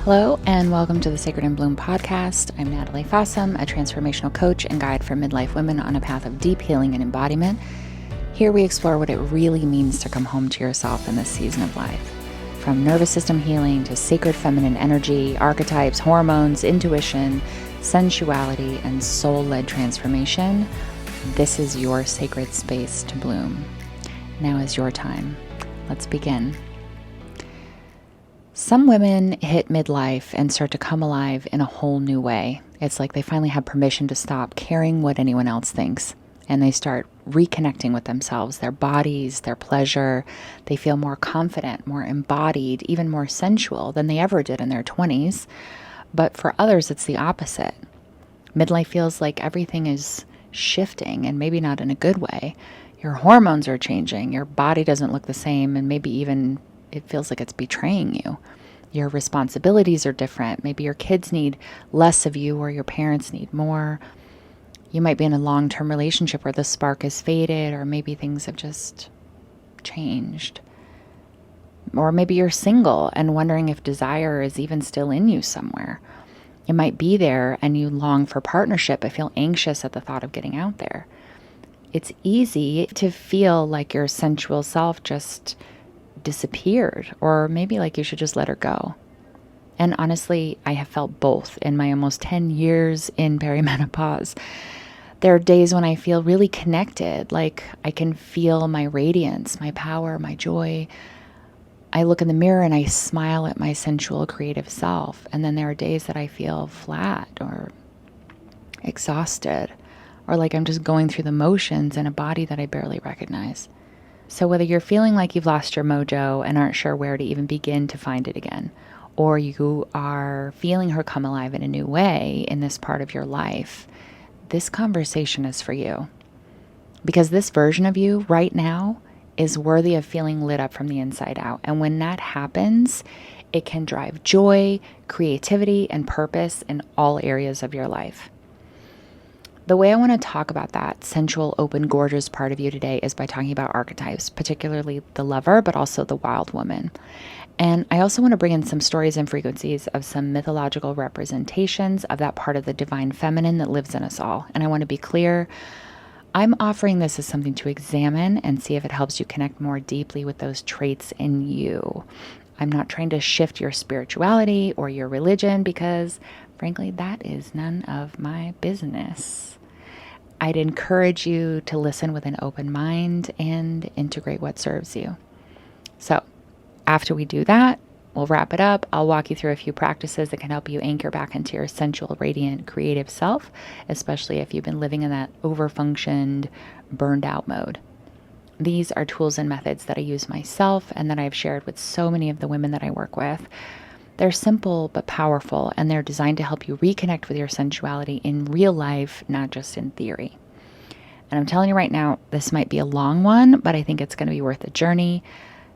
Hello, and welcome to the Sacred in Bloom podcast. I'm Natalie Fossum, a transformational coach and guide for midlife women on a path of deep healing and embodiment. Here we explore what it really means to come home to yourself in this season of life. From nervous system healing to sacred feminine energy, archetypes, hormones, intuition, sensuality, and soul-led transformation, this is your sacred space to bloom. Now is your time. Let's begin. Some women hit midlife and start to come alive in a whole new way. It's like they finally have permission to stop caring what anyone else thinks, and they start reconnecting with themselves, their bodies, their pleasure. They feel more confident, more embodied, even more sensual than they ever did in their 20s. But for others, it's the opposite. Midlife feels like everything is shifting, and maybe not in a good way. Your hormones are changing, your body doesn't look the same, and maybe even it feels like it's betraying you. Your responsibilities are different. Maybe your kids need less of you or your parents need more. You might be in a long-term relationship where the spark is faded, or maybe things have just changed. Or maybe you're single and wondering if desire is even still in you somewhere. It might be there and you long for partnership but feel anxious at the thought of getting out there. It's easy to feel like your sensual self just disappeared, or maybe like you should just let her go. And honestly, I have felt both in my almost 10 years in perimenopause. There are days when I feel really connected, like I can feel my radiance, my power, my joy. I look in the mirror and I smile at my sensual, creative self. And then there are days that I feel flat or exhausted, or like I'm just going through the motions in a body that I barely recognize. So whether you're feeling like you've lost your mojo and aren't sure where to even begin to find it again, or you are feeling her come alive in a new way in this part of your life, this conversation is for you. Because this version of you right now is worthy of feeling lit up from the inside out. And when that happens, it can drive joy, creativity, and purpose in all areas of your life. The way I want to talk about that sensual, open, gorgeous part of you today is by talking about archetypes, particularly the lover, but also the wild woman. And I also want to bring in some stories and frequencies of some mythological representations of that part of the divine feminine that lives in us all. And I want to be clear, I'm offering this as something to examine and see if it helps you connect more deeply with those traits in you. I'm not trying to shift your spirituality or your religion because, frankly, that is none of my business. I'd encourage you to listen with an open mind and integrate what serves you. So after we do that, we'll wrap it up. I'll walk you through a few practices that can help you anchor back into your sensual, radiant, creative self, especially if you've been living in that overfunctioned, burned out mode. These are tools and methods that I use myself and that I've shared with so many of the women that I work with. They're simple but powerful, and they're designed to help you reconnect with your sensuality in real life, not just in theory. And I'm telling you right now, this might be a long one, but I think it's going to be worth the journey.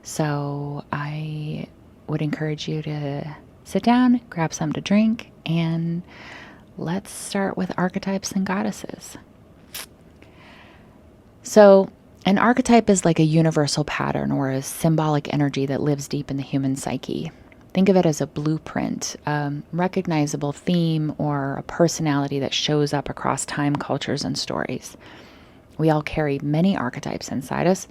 So I would encourage you to sit down, grab something to drink, and let's start with archetypes and goddesses. So an archetype is like a universal pattern or a symbolic energy that lives deep in the human psyche. Think of it as a blueprint, a recognizable theme, or a personality that shows up across time, cultures, and stories. We all carry many archetypes inside us,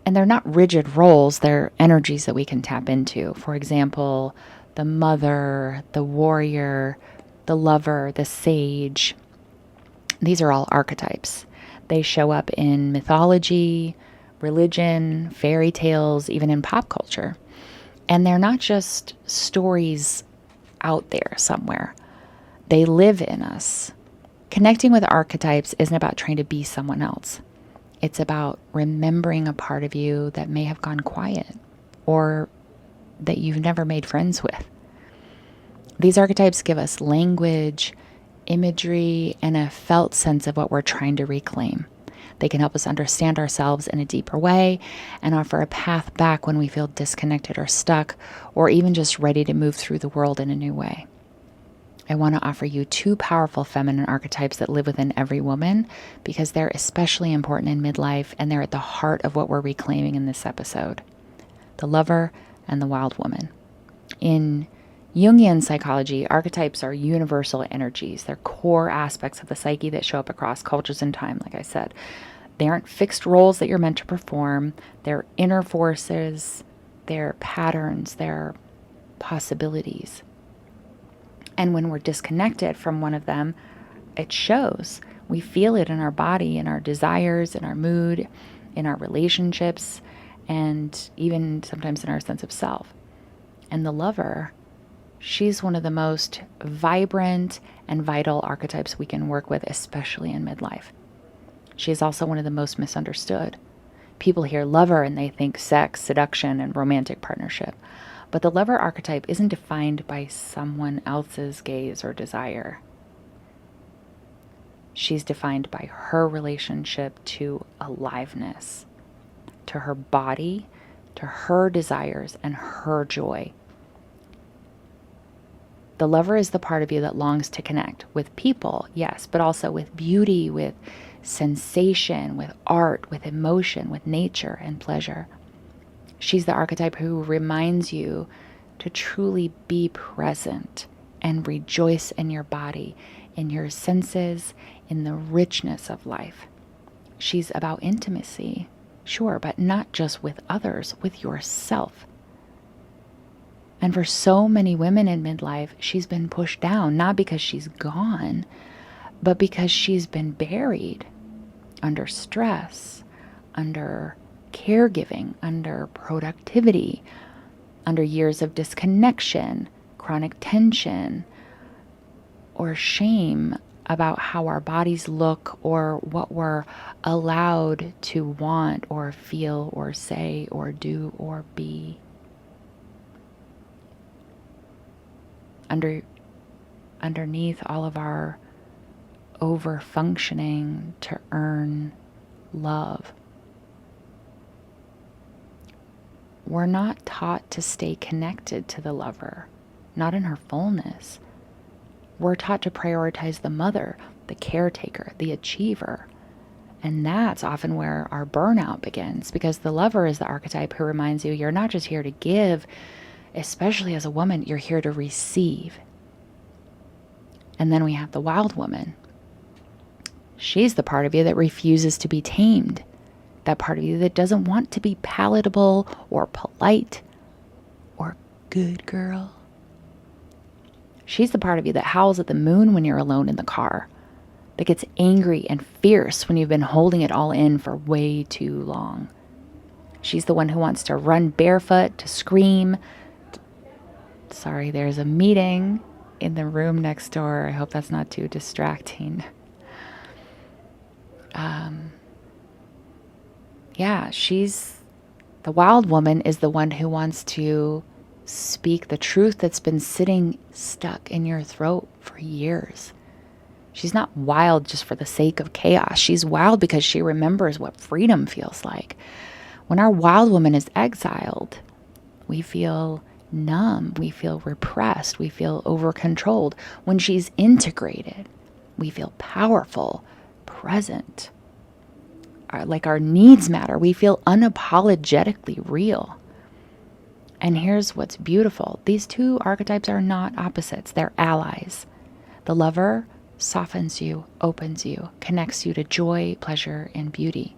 and they're not rigid roles, they're energies that we can tap into. For example, the mother, the warrior, the lover, the sage. These are all archetypes. They show up in mythology, religion, fairy tales, even in pop culture. And they're not just stories out there somewhere. They live in us. Connecting with archetypes isn't about trying to be someone else. It's about remembering a part of you that may have gone quiet or that you've never made friends with. These archetypes give us language, imagery, and a felt sense of what we're trying to reclaim. They can help us understand ourselves in a deeper way and offer a path back when we feel disconnected or stuck, or even just ready to move through the world in a new way. I want to offer you two powerful feminine archetypes that live within every woman because they're especially important in midlife, and they're at the heart of what we're reclaiming in this episode. The lover and the wild woman. In Jungian psychology, archetypes are universal energies. They're core aspects of the psyche that show up across cultures and time, like I said. They aren't fixed roles that you're meant to perform. They're inner forces, they're patterns, they're possibilities. And when we're disconnected from one of them, it shows. We feel it in our body, in our desires, in our mood, in our relationships, and even sometimes in our sense of self. And the lover, she's one of the most vibrant and vital archetypes we can work with, especially in midlife. She is also one of the most misunderstood. People hear lover and they think sex, seduction, and romantic partnership. But the lover archetype isn't defined by someone else's gaze or desire. She's defined by her relationship to aliveness, to her body, to her desires, and her joy. The lover is the part of you that longs to connect with people, yes, but also with beauty, with sensation, with art, with emotion, with nature and pleasure. She's the archetype who reminds you to truly be present and rejoice in your body, in your senses, in the richness of life. She's about intimacy, sure, but not just with others, with yourself. And for so many women in midlife, she's been pushed down, not because she's gone, but because she's been buried under stress, under caregiving, under productivity, under years of disconnection, chronic tension, or shame about how our bodies look or what we're allowed to want or feel or say or do or be. Underneath all of our over-functioning to earn love, we're not taught to stay connected to the lover, not in her fullness. We're taught to prioritize the mother, the caretaker, the achiever. And that's often where our burnout begins, because the lover is the archetype who reminds you you're not just here to give, especially as a woman, you're here to receive. And then we have the wild woman. She's the part of you that refuses to be tamed. That part of you that doesn't want to be palatable or polite or good girl. She's the part of you that howls at the moon when you're alone in the car, that gets angry and fierce when you've been holding it all in for way too long. She's the one who wants to run barefoot, to scream. Sorry, there's a meeting in the room next door. I hope that's not too distracting. She's the wild woman is the one who wants to speak the truth that's been sitting stuck in your throat for years. She's not wild just for the sake of chaos. She's wild because she remembers what freedom feels like. When our wild woman is exiled, we feel numb, we feel repressed, we feel over-controlled. When she's integrated, we feel powerful, present. Like our needs matter. We feel unapologetically real. And here's what's beautiful. These two archetypes are not opposites. They're allies. The lover softens you, opens you, connects you to joy, pleasure, and beauty.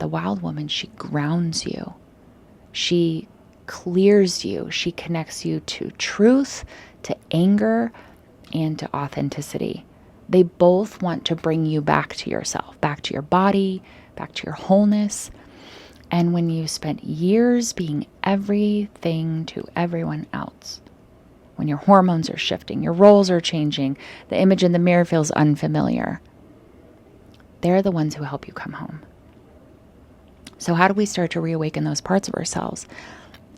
The wild woman, she grounds you. She clears you. She connects you to truth, to anger, and to authenticity. They both want to bring you back to yourself, back to your body, back to your wholeness. And when you spent years being everything to everyone else, when your hormones are shifting, your roles are changing, the image in the mirror feels unfamiliar, they're the ones who help you come home. So how do we start to reawaken those parts of ourselves?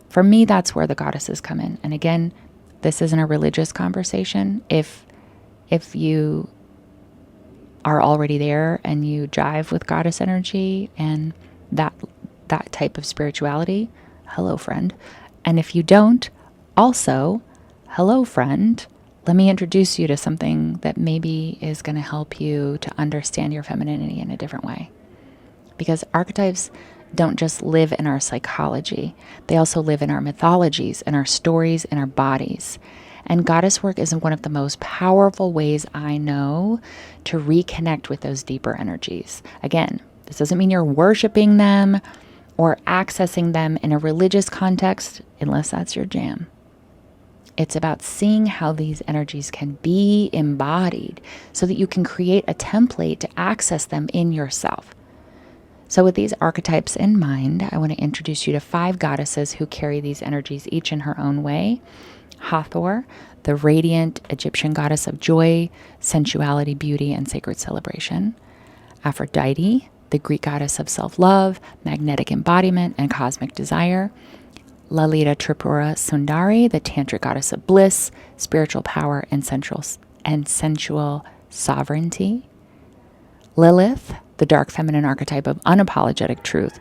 For me, that's where the goddesses come in. And again, this isn't a religious conversation. If you are already there and you jive with goddess energy and that type of spirituality, hello, friend. And if you don't, also, hello, friend. Let me introduce you to something that maybe is going to help you to understand your femininity in a different way. Because archetypes don't just live in our psychology. They also live in our mythologies, in our stories, in our bodies. And goddess work is one of the most powerful ways I know to reconnect with those deeper energies. Again, this doesn't mean you're worshiping them or accessing them in a religious context, unless that's your jam. It's about seeing how these energies can be embodied so that you can create a template to access them in yourself. So with these archetypes in mind, I want to introduce you to 5 goddesses who carry these energies each in her own way. Hathor, the radiant Egyptian goddess of joy, sensuality, beauty, and sacred celebration. Aphrodite, the Greek goddess of self-love, magnetic embodiment, and cosmic desire. Lalita Tripura Sundari, the tantric goddess of bliss, spiritual power, and sensual sovereignty. Lilith, the dark feminine archetype of unapologetic truth,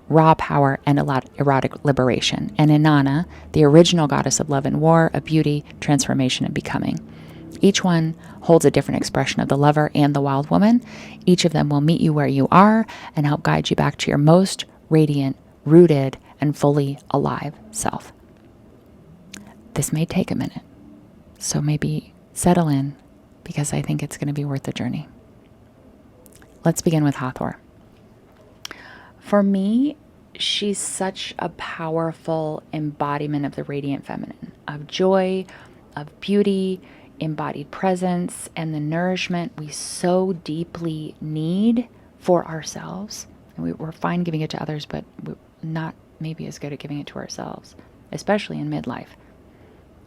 raw power, and erotic liberation. And Inanna, the original goddess of love and war, of beauty, transformation, and becoming. Each one holds a different expression of the lover and the wild woman. Each of them will meet you where you are and help guide you back to your most radiant, rooted, and fully alive self. This may take a minute, so maybe settle in, because I think it's going to be worth the journey. Let's begin with Hathor. For me, she's such a powerful embodiment of the radiant feminine, of joy, of beauty, embodied presence, and the nourishment we so deeply need for ourselves. And we're fine giving it to others, but we're not maybe as good at giving it to ourselves, especially in midlife.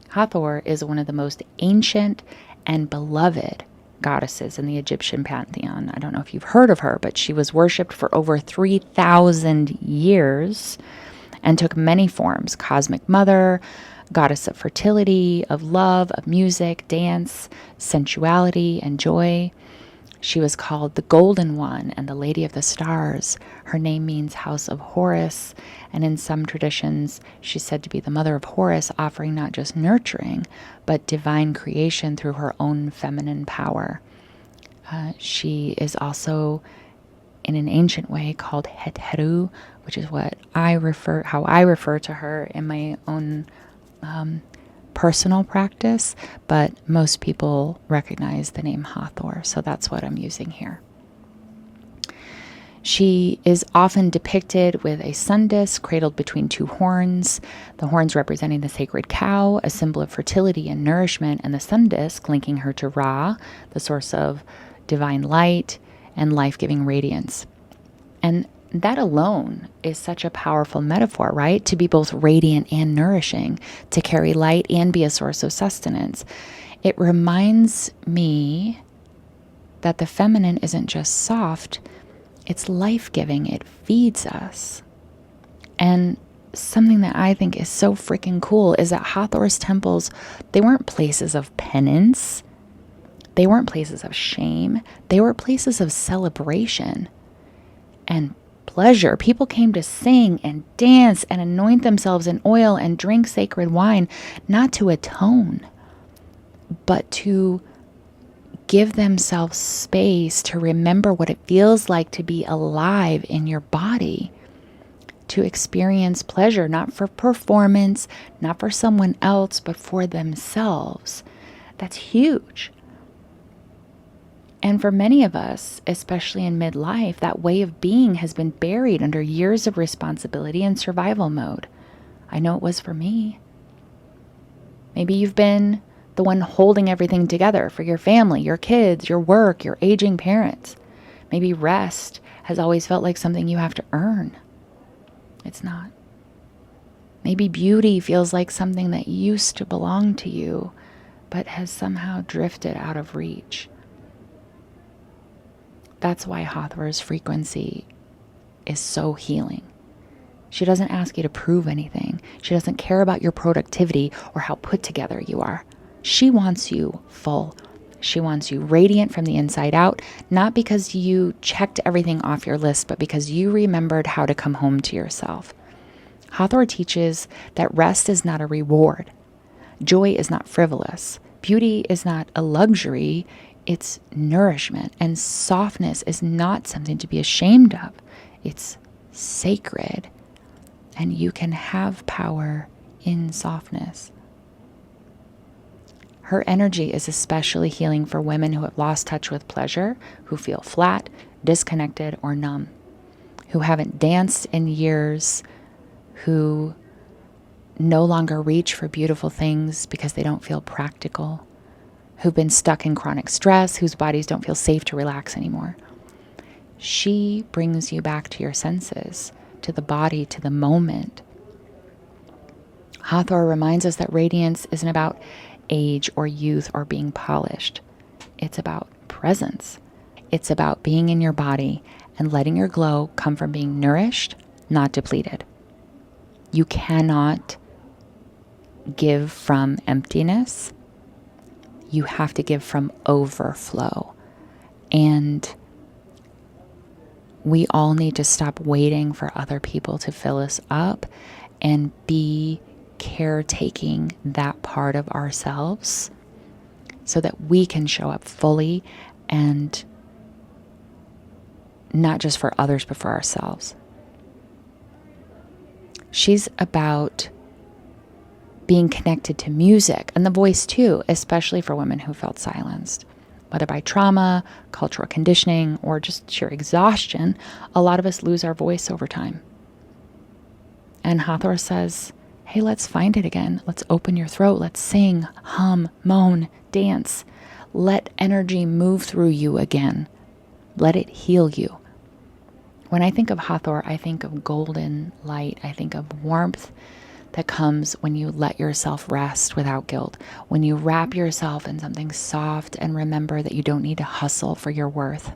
Hathor is one of the most ancient and beloved goddesses in the Egyptian pantheon. I don't know if you've heard of her, but she was worshipped for over 3,000 years and took many forms: cosmic mother, goddess of fertility, of love, of music, dance, sensuality, and joy. She was called the Golden One and the Lady of the Stars. Her name means House of Horus, and in some traditions, she's said to be the mother of Horus, offering not just nurturing, but divine creation through her own feminine power. She is also, in an ancient way, called Heteru, which is how I refer to her in my own personal practice, but most people recognize the name Hathor, so that's what I'm using here. She is often depicted with a sun disk cradled between 2 horns, the horns representing the sacred cow, a symbol of fertility and nourishment, and the sun disk linking her to Ra, the source of divine light and life-giving radiance. And that alone is such a powerful metaphor, right? To be both radiant and nourishing, to carry light and be a source of sustenance. It reminds me that the feminine isn't just soft, it's life-giving. It feeds us. And something that I think is so freaking cool is that Hathor's temples, they weren't places of penance. They weren't places of shame. They were places of celebration and pleasure. People came to sing and dance and anoint themselves in oil and drink sacred wine, not to atone, but to give themselves space to remember what it feels like to be alive in your body, to experience pleasure, not for performance, not for someone else, but for themselves. That's huge. And for many of us, especially in midlife, that way of being has been buried under years of responsibility and survival mode. I know it was for me. Maybe you've been the one holding everything together for your family, your kids, your work, your aging parents. Maybe rest has always felt like something you have to earn. It's not. Maybe beauty feels like something that used to belong to you, but has somehow drifted out of reach. That's why Hathor's frequency is so healing. She doesn't ask you to prove anything. She doesn't care about your productivity or how put together you are. She wants you full. She wants you radiant from the inside out, not because you checked everything off your list, but because you remembered how to come home to yourself. Hathor teaches that rest is not a reward. Joy is not frivolous. Beauty is not a luxury. It's nourishment. And softness is not something to be ashamed of. It's sacred. And you can have power in softness. Her energy is especially healing for women who have lost touch with pleasure, who feel flat, disconnected, or numb, who haven't danced in years, who no longer reach for beautiful things because they don't feel practical, who've been stuck in chronic stress, whose bodies don't feel safe to relax anymore. She brings you back to your senses, to the body, to the moment. Hathor reminds us that radiance isn't about age or youth or being polished. It's about presence. It's about being in your body and letting your glow come from being nourished, not depleted. You cannot give from emptiness. You have to give from overflow. And we all need to stop waiting for other people to fill us up and be caretaking that part of ourselves so that we can show up fully and not just for others, but for ourselves. She's about being connected to music and the voice too, especially for women who felt silenced. Whether by trauma, cultural conditioning, or just sheer exhaustion, a lot of us lose our voice over time. And Hathor says, hey, let's find it again. Let's open your throat. Let's sing, hum, moan, dance. Let energy move through you again. Let it heal you. When I think of Hathor, I think of golden light. I think of warmth that comes when you let yourself rest without guilt, when you wrap yourself in something soft and remember that you don't need to hustle for your worth.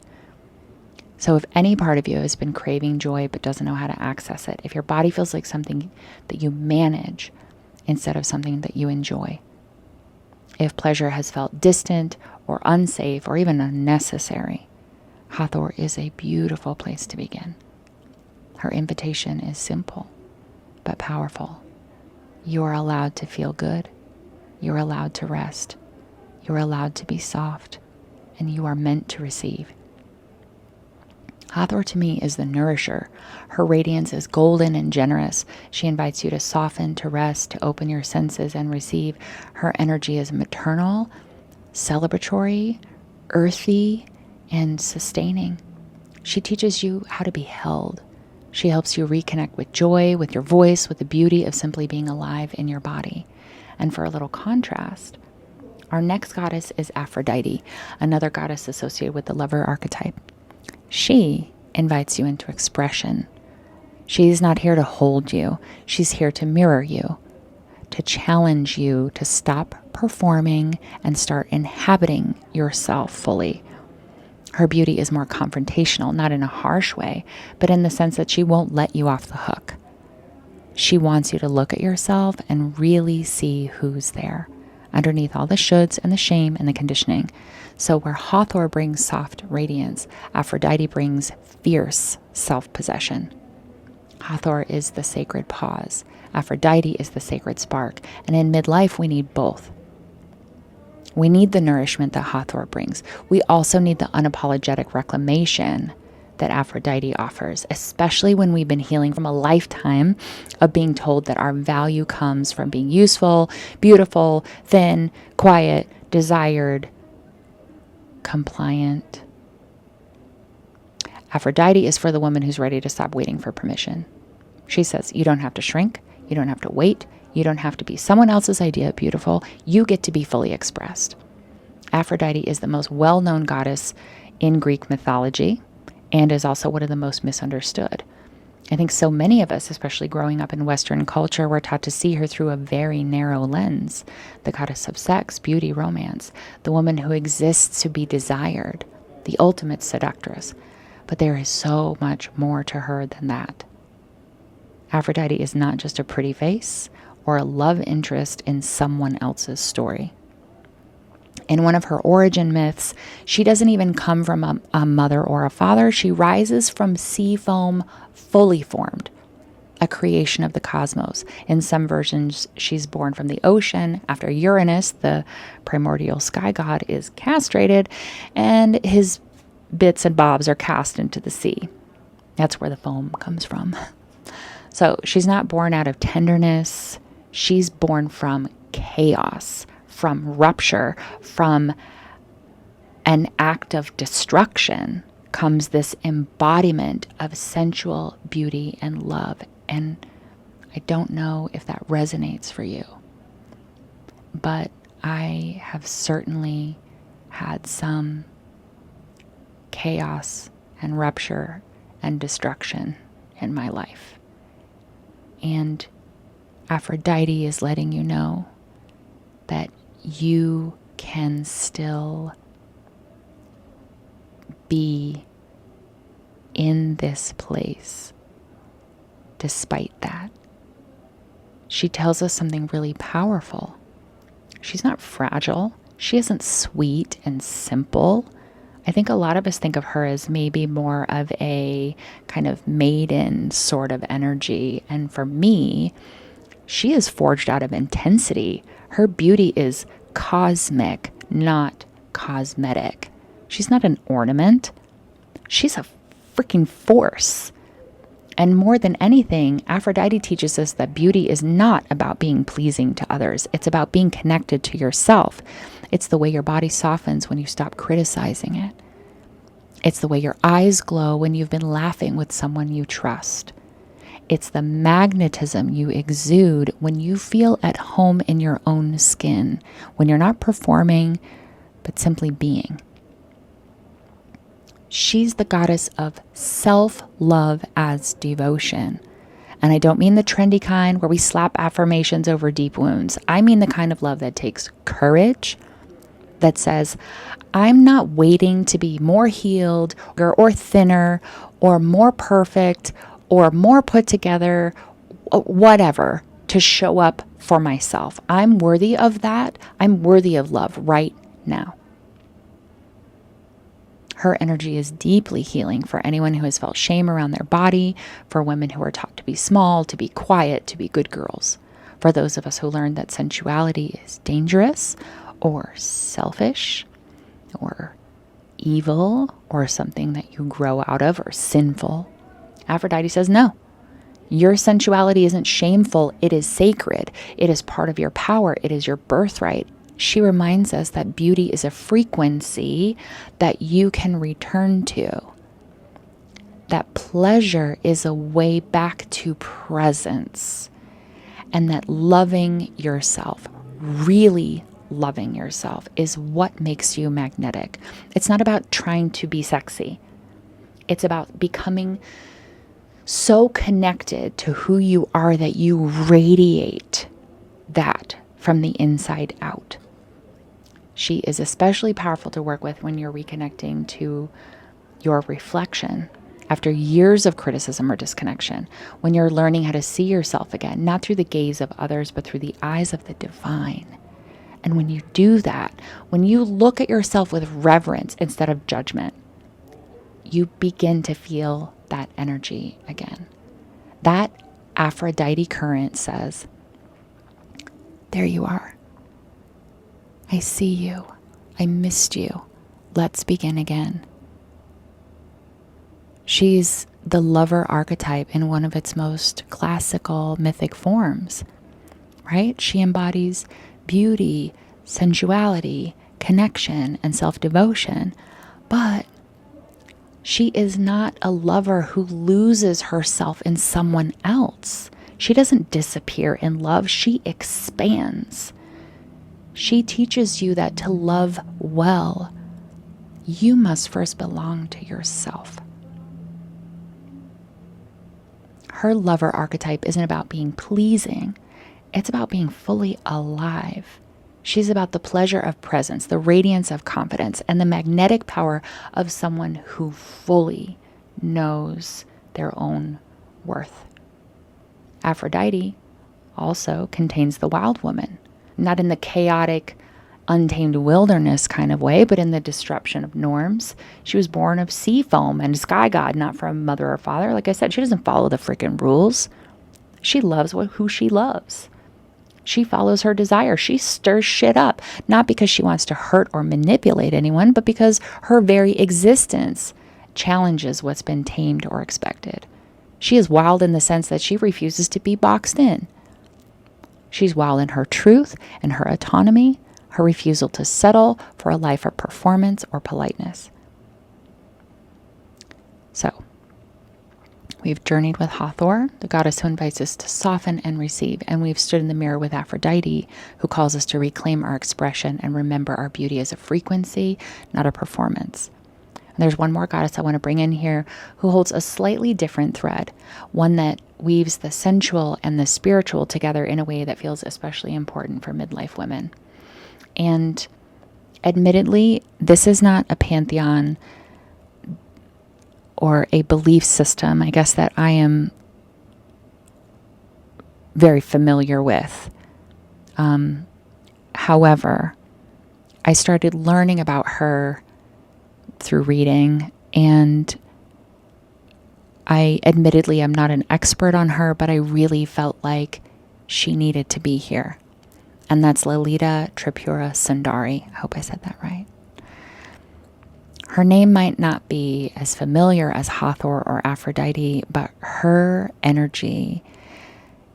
So if any part of you has been craving joy but doesn't know how to access it, if your body feels like something that you manage instead of something that you enjoy, if pleasure has felt distant or unsafe or even unnecessary, Hathor is a beautiful place to begin. Her invitation is simple but powerful. You are allowed to feel good. You're allowed to rest. You're allowed to be soft. And you are meant to receive. Hathor to me is the nourisher. Her radiance is golden and generous. She invites you to soften, to rest, to open your senses and receive. Her energy is maternal, celebratory, earthy, and sustaining. She teaches you how to be held. She helps you reconnect with joy, with your voice, with the beauty of simply being alive in your body. And for a little contrast, our next goddess is Aphrodite, another goddess associated with the lover archetype. She invites you into expression. She's not here to hold you. She's here to mirror you, to challenge you to stop performing and start inhabiting yourself fully. Her beauty is more confrontational, not in a harsh way, but in the sense that she won't let you off the hook. She wants you to look at yourself and really see who's there, underneath all the shoulds and the shame and the conditioning. So where Hathor brings soft radiance, Aphrodite brings fierce self-possession. Hathor is the sacred pause. Aphrodite is the sacred spark. And in midlife, we need both. We need the nourishment that Hathor brings. We also need the unapologetic reclamation that Aphrodite offers, especially when we've been healing from a lifetime of being told that our value comes from being useful, beautiful, thin, quiet, desired, compliant. Aphrodite is for the woman who's ready to stop waiting for permission. She says, you don't have to shrink, you don't have to wait, you don't have to be someone else's idea of beautiful. You get to be fully expressed. Aphrodite is the most well-known goddess in Greek mythology and is also one of the most misunderstood. I think so many of us, especially growing up in Western culture, were taught to see her through a very narrow lens. The goddess of sex, beauty, romance, the woman who exists to be desired, the ultimate seductress. But there is so much more to her than that. Aphrodite is not just a pretty face or a love interest in someone else's story. In one of her origin myths, she doesn't even come from a mother or a father. She rises from sea foam fully formed, a creation of the cosmos. In some versions, she's born from the ocean after Uranus, the primordial sky god, is castrated, and his bits and bobs are cast into the sea. That's where the foam comes from. So she's not born out of tenderness. She's born from chaos, from rupture, from an act of destruction, comes this embodiment of sensual beauty and love. And I don't know if that resonates for you, but I have certainly had some chaos and rupture and destruction in my life. And Aphrodite is letting you know that you can still be in this place despite that. She tells us something really powerful. She's not fragile. She isn't sweet and simple. I think a lot of us think of her as maybe more of a kind of maiden sort of energy. And for me, she is forged out of intensity. Her beauty is cosmic, not cosmetic. She's not an ornament. She's a freaking force. And more than anything, Aphrodite teaches us that beauty is not about being pleasing to others. It's about being connected to yourself. It's the way your body softens when you stop criticizing it. It's the way your eyes glow when you've been laughing with someone you trust. It's the magnetism you exude when you feel at home in your own skin, when you're not performing, but simply being. She's the goddess of self-love as devotion. And I don't mean the trendy kind where we slap affirmations over deep wounds. I mean the kind of love that takes courage, that says, I'm not waiting to be more healed or thinner or more perfect or more put together, whatever, to show up for myself. I'm worthy of that. I'm worthy of love right now. Her energy is deeply healing for anyone who has felt shame around their body, for women who are taught to be small, to be quiet, to be good girls, for those of us who learned that sensuality is dangerous or selfish or evil or something that you grow out of or sinful. Aphrodite says, no, your sensuality isn't shameful. It is sacred. It is part of your power. It is your birthright. She reminds us that beauty is a frequency that you can return to. That pleasure is a way back to presence. And that loving yourself, really loving yourself, is what makes you magnetic. It's not about trying to be sexy. It's about becoming so connected to who you are that you radiate that from the inside out. She is especially powerful to work with when you're reconnecting to your reflection after years of criticism or disconnection, when you're learning how to see yourself again, not through the gaze of others, but through the eyes of the divine. And when you do that, when you look at yourself with reverence instead of judgment, you begin to feel that energy again. That Aphrodite current says, there you are. I see you. I missed you. Let's begin again. She's the lover archetype in one of its most classical mythic forms, right? She embodies beauty, sensuality, connection, and self-devotion. But she is not a lover who loses herself in someone else. She doesn't disappear in love. She expands. She teaches you that to love well, you must first belong to yourself. Her lover archetype isn't about being pleasing. It's about being fully alive. She's about the pleasure of presence, the radiance of confidence, and the magnetic power of someone who fully knows their own worth. Aphrodite also contains the wild woman, not in the chaotic, untamed wilderness kind of way, but in the disruption of norms. She was born of sea foam and sky god, not from mother or father. Like I said, she doesn't follow the freaking rules. She loves who she loves. She follows her desire. She stirs shit up, not because she wants to hurt or manipulate anyone, but because her very existence challenges what's been tamed or expected. She is wild in the sense that she refuses to be boxed in. She's wild in her truth and her autonomy, her refusal to settle for a life of performance or politeness. So, we've journeyed with Hathor, the goddess who invites us to soften and receive, and we've stood in the mirror with Aphrodite, who calls us to reclaim our expression and remember our beauty as a frequency, not a performance. And there's one more goddess I want to bring in here who holds a slightly different thread, one that weaves the sensual and the spiritual together in a way that feels especially important for midlife women. And admittedly, this is not a pantheon or a belief system, I guess, that I am very familiar with. However, I started learning about her through reading, and I admittedly am not an expert on her, but I really felt like she needed to be here. And that's Lalita Tripura Sundari. I hope I said that right. Her name might not be as familiar as Hathor or Aphrodite, but her energy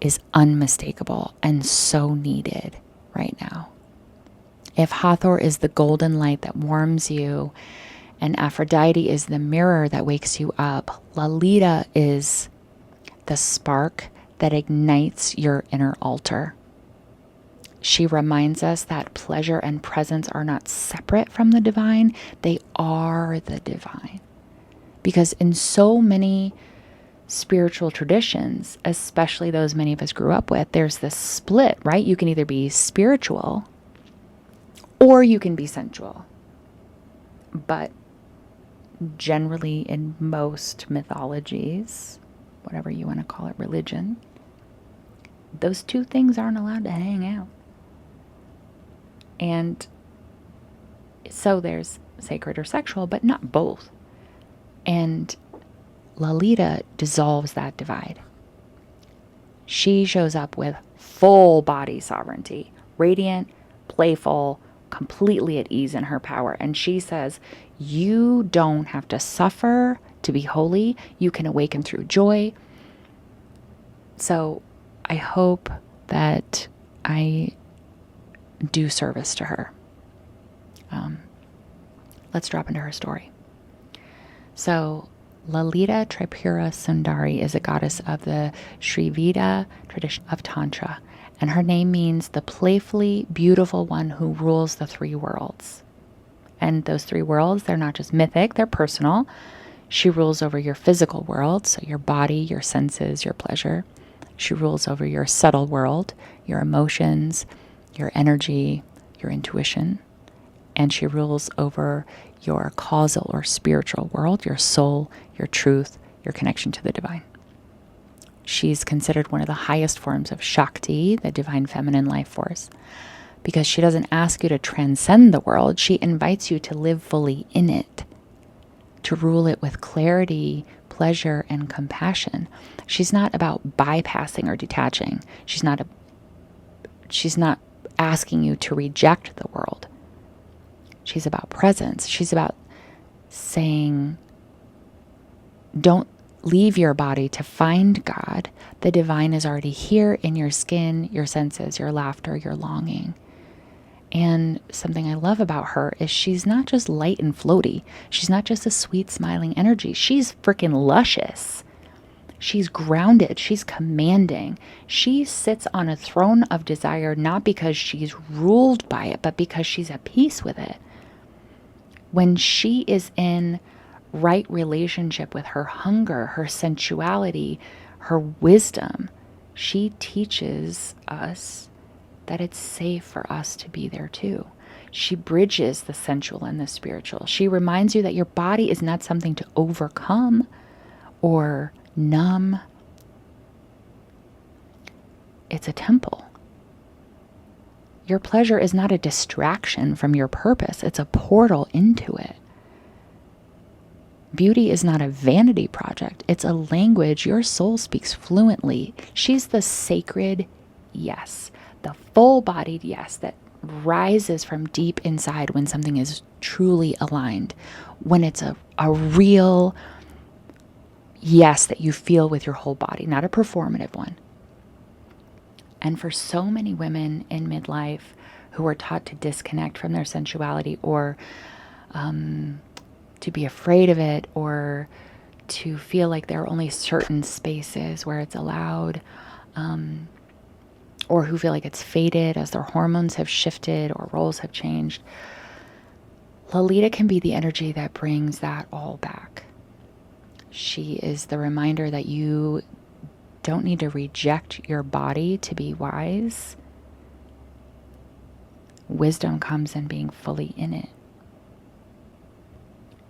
is unmistakable and so needed right now. If Hathor is the golden light that warms you, and Aphrodite is the mirror that wakes you up, Lalita is the spark that ignites your inner altar. She reminds us that pleasure and presence are not separate from the divine. They are the divine. Because in so many spiritual traditions, especially those many of us grew up with, there's this split, right? You can either be spiritual or you can be sensual. But generally in most mythologies, whatever you want to call it, religion, those two things aren't allowed to hang out. And so there's sacred or sexual, but not both. And Lalita dissolves that divide. She shows up with full body sovereignty, radiant, playful, completely at ease in her power. And she says, you don't have to suffer to be holy. You can awaken through joy. So I hope that I do service to her. Let's drop into her story. So Lalita Tripura Sundari is a goddess of the Shriveda tradition of Tantra, and her name means the playfully beautiful one who rules the three worlds. And those three worlds, they're not just mythic, they're personal. She rules over your physical world, so your body, your senses, your pleasure. She rules over your subtle world, your emotions, your energy, your intuition. And she rules over your causal or spiritual world, your soul, your truth, your connection to the divine. She's considered one of the highest forms of Shakti, the divine feminine life force, because she doesn't ask you to transcend the world. She invites you to live fully in it, to rule it with clarity, pleasure, and compassion. She's not about bypassing or detaching. She's not asking you to reject the world. She's about presence. She's about saying, don't leave your body to find God. The divine is already here in your skin, your senses, your laughter, your longing. And something I love about her is she's not just light and floaty. She's not just a sweet, smiling energy. She's freaking luscious. She's grounded. She's commanding. She sits on a throne of desire, not because she's ruled by it, but because she's at peace with it. When she is in right relationship with her hunger, her sensuality, her wisdom, she teaches us that it's safe for us to be there too. She bridges the sensual and the spiritual. She reminds you that your body is not something to overcome or numb. It's a temple. Your pleasure is not a distraction from your purpose. It's a portal into it. Beauty is not a vanity project. It's a language your soul speaks fluently. She's the sacred yes, the full-bodied yes that rises from deep inside when something is truly aligned, when it's a real yes that you feel with your whole body, not a performative one. And for so many women in midlife who were taught to disconnect from their sensuality, or to be afraid of it, or to feel like there are only certain spaces where it's allowed, or who feel like it's faded as their hormones have shifted or roles have changed. Lolita can be the energy that brings that all back. She is the reminder that you don't need to reject your body to be wise. Wisdom comes in being fully in it.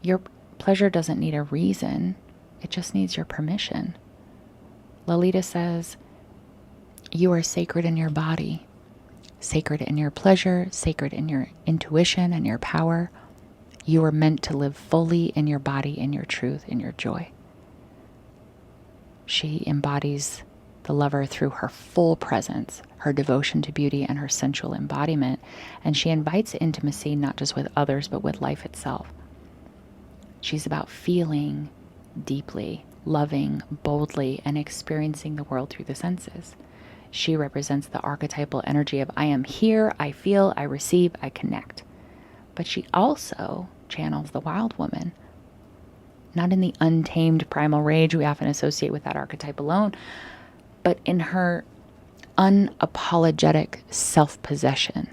Your pleasure doesn't need a reason. It just needs your permission. Lolita says, you are sacred in your body, sacred in your pleasure, sacred in your intuition and your power. You are meant to live fully in your body, in your truth, in your joy. She embodies the lover through her full presence, her devotion to beauty, and her sensual embodiment. And she invites intimacy not just with others, but with life itself. She's about feeling deeply, loving boldly, and experiencing the world through the senses. She represents the archetypal energy of I am here, I feel, I receive, I connect. But she also channels the wild woman, not in the untamed primal rage we often associate with that archetype alone, but in her unapologetic self-possession.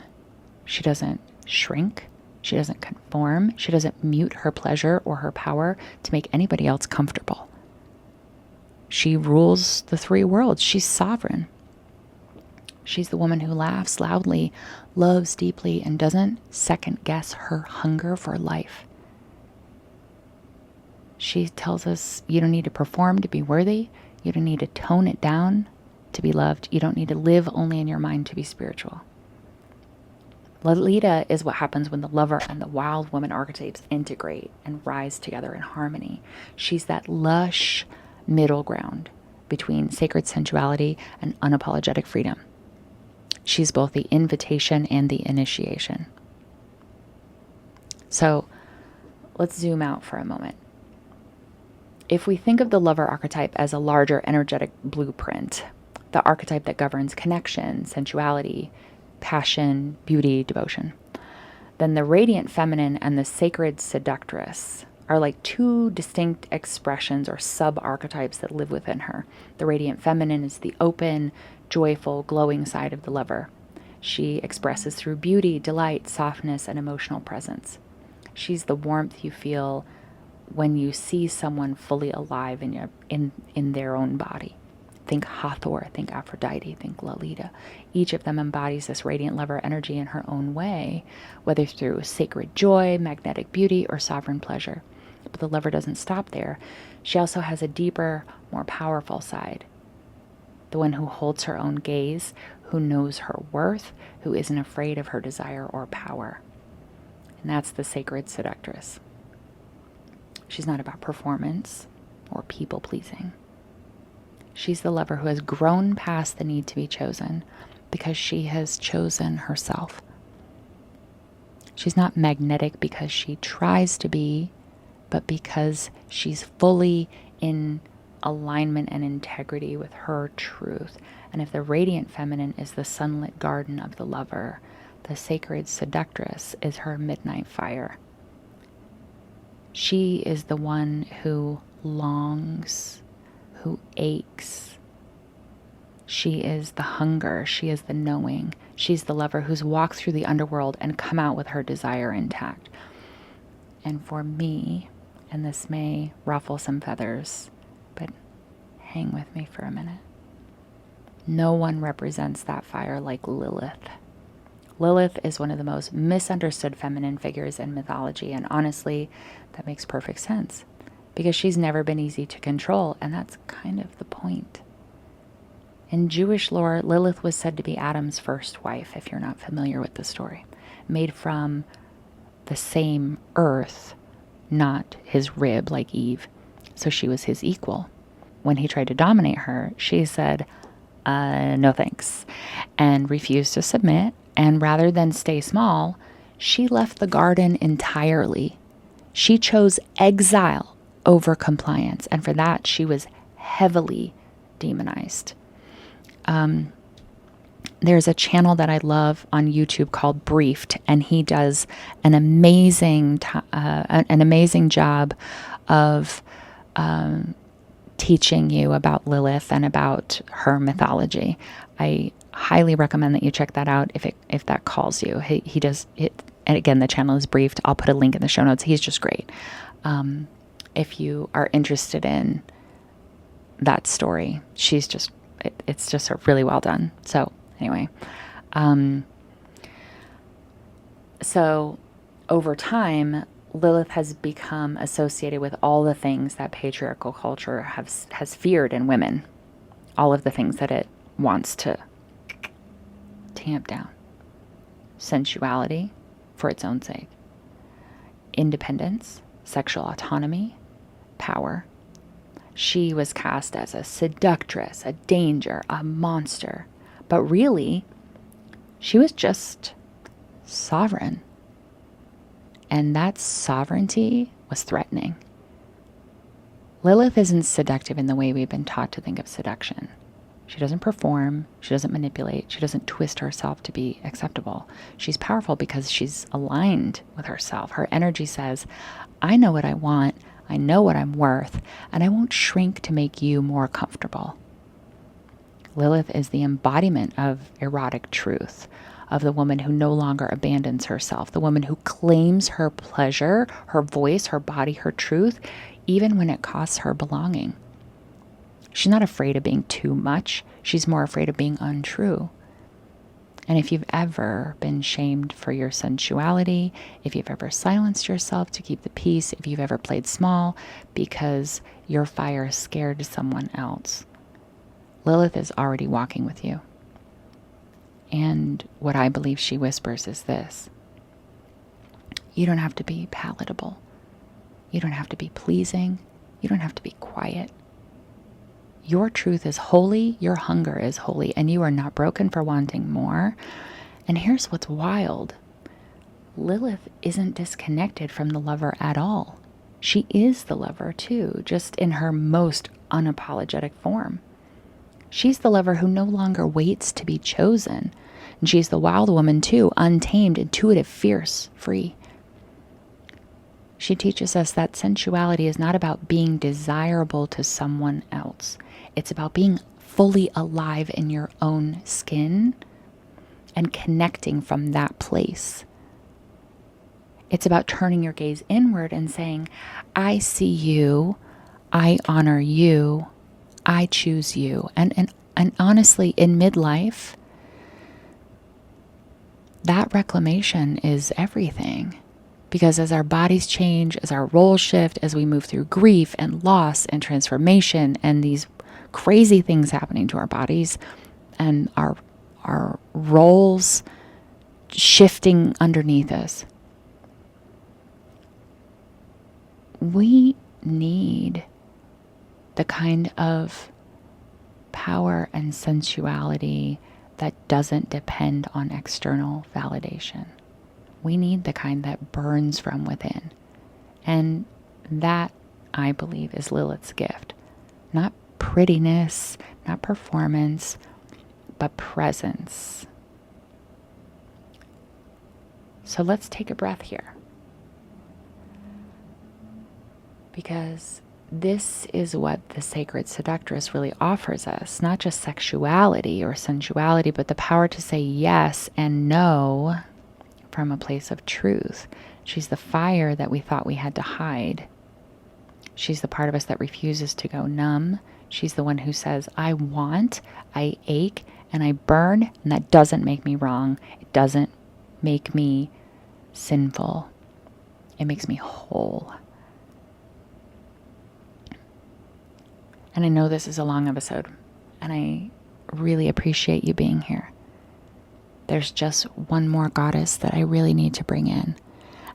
She doesn't shrink. She doesn't conform. She doesn't mute her pleasure or her power to make anybody else comfortable. She rules the three worlds. She's sovereign. She's the woman who laughs loudly, loves deeply, and doesn't second guess her hunger for life. She tells us you don't need to perform to be worthy. You don't need to tone it down to be loved. You don't need to live only in your mind to be spiritual. Lolita is what happens when the lover and the wild woman archetypes integrate and rise together in harmony. She's that lush middle ground between sacred sensuality and unapologetic freedom. She's both the invitation and the initiation. So let's zoom out for a moment. If we think of the lover archetype as a larger energetic blueprint, the archetype that governs connection, sensuality, passion, beauty, devotion, then the radiant feminine and the sacred seductress are like two distinct expressions or sub-archetypes that live within her. The radiant feminine is the open, joyful, glowing side of the lover. She expresses through beauty, delight, softness, and emotional presence. She's the warmth you feel when you see someone fully alive in their own body. Think Hathor, think Aphrodite, think Lolita. Each of them embodies this radiant lover energy in her own way, whether through sacred joy, magnetic beauty, or sovereign pleasure. But the lover doesn't stop there. She also has a deeper, more powerful side. The one who holds her own gaze, who knows her worth, who isn't afraid of her desire or power. And that's the sacred seductress. She's not about performance or people-pleasing. She's the lover who has grown past the need to be chosen because she has chosen herself. She's not magnetic because she tries to be, but because she's fully in alignment and integrity with her truth. And if the radiant feminine is the sunlit garden of the lover, the sacred seductress is her midnight fire. She is the one who longs, who aches. She is the hunger. She is the knowing. She's the lover who's walked through the underworld and come out with her desire intact. And for me, and this may ruffle some feathers, but hang with me for a minute. No one represents that fire like Lilith. Lilith is one of the most misunderstood feminine figures in mythology, and honestly, that makes perfect sense because she's never been easy to control, and that's kind of the point. In Jewish lore, Lilith was said to be Adam's first wife, if you're not familiar with the story, made from the same earth, not his rib like Eve. So she was his equal. When he tried to dominate her, she said, no thanks, and refused to submit. And rather than stay small, she left the garden entirely. She chose exile over compliance, and for that she was heavily demonized. There's a channel that I love on YouTube called Briefed, and he does an amazing job of teaching you about Lilith and about her mythology. I highly recommend that you check that out if that calls you. He does it, and again, the channel is Briefed. I'll put a link in the show notes. He's just great. If you are interested in that story, it's just really well done. So anyway, so over time, Lilith has become associated with all the things that patriarchal culture has feared in women, all of the things that it wants to tamp down. Sensuality for its own sake, independence, sexual autonomy, power. She was cast as a seductress, a danger, a monster. But really, she was just sovereign. And that sovereignty was threatening. Lilith isn't seductive in the way we've been taught to think of seduction. She doesn't perform, she doesn't manipulate, she doesn't twist herself to be acceptable. She's powerful because she's aligned with herself. Her energy says, I know what I want, I know what I'm worth, and I won't shrink to make you more comfortable. Lilith is the embodiment of erotic truth, of the woman who no longer abandons herself, the woman who claims her pleasure, her voice, her body, her truth, even when it costs her belonging. She's not afraid of being too much. She's more afraid of being untrue. And if you've ever been shamed for your sensuality, if you've ever silenced yourself to keep the peace, if you've ever played small because your fire scared someone else, Lilith is already walking with you. And what I believe she whispers is this: you don't have to be palatable. You don't have to be pleasing. You don't have to be quiet. Your truth is holy, your hunger is holy, and you are not broken for wanting more. And here's what's wild. Lilith isn't disconnected from the lover at all. She is the lover too, just in her most unapologetic form. She's the lover who no longer waits to be chosen. And she's the wild woman too, untamed, intuitive, fierce, free. She teaches us that sensuality is not about being desirable to someone else. It's about being fully alive in your own skin and connecting from that place. It's about turning your gaze inward and saying, I see you, I honor you, I choose you. And honestly, in midlife, that reclamation is everything. Because as our bodies change, as our roles shift, as we move through grief and loss and transformation and these crazy things happening to our bodies and our roles shifting underneath us, we need the kind of power and sensuality that doesn't depend on external validation. We need the kind that burns from within. And that, I believe, is Lilith's gift. Not prettiness, not performance, but presence. So let's take a breath here. Because this is what the sacred seductress really offers us. Not just sexuality or sensuality, but the power to say yes and no from a place of truth. She's the fire that we thought we had to hide. She's the part of us that refuses to go numb. She's the one who says, I want, I ache, and I burn, and that doesn't make me wrong. It doesn't make me sinful. It makes me whole. And I know this is a long episode, and I really appreciate you being here. There's just one more goddess that I really need to bring in.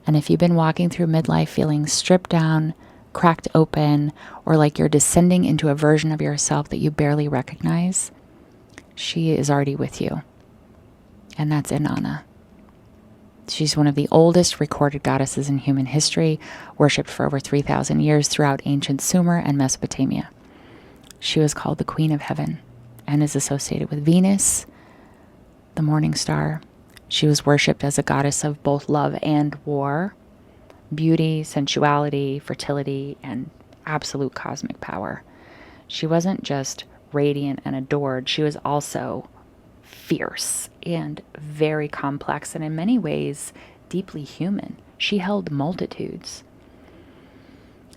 And if you've been walking through midlife feeling stripped down, cracked open, or like you're descending into a version of yourself that you barely recognize, she is already with you. And that's Inanna. She's one of the oldest recorded goddesses in human history, worshipped for over 3,000 years throughout ancient Sumer and Mesopotamia. She was called the Queen of Heaven and is associated with Venus, the morning star. She was worshipped as a goddess of both love and war, beauty, sensuality, fertility, and absolute cosmic power. She wasn't just radiant and adored, she was also fierce and very complex, and in many ways deeply human. She held multitudes.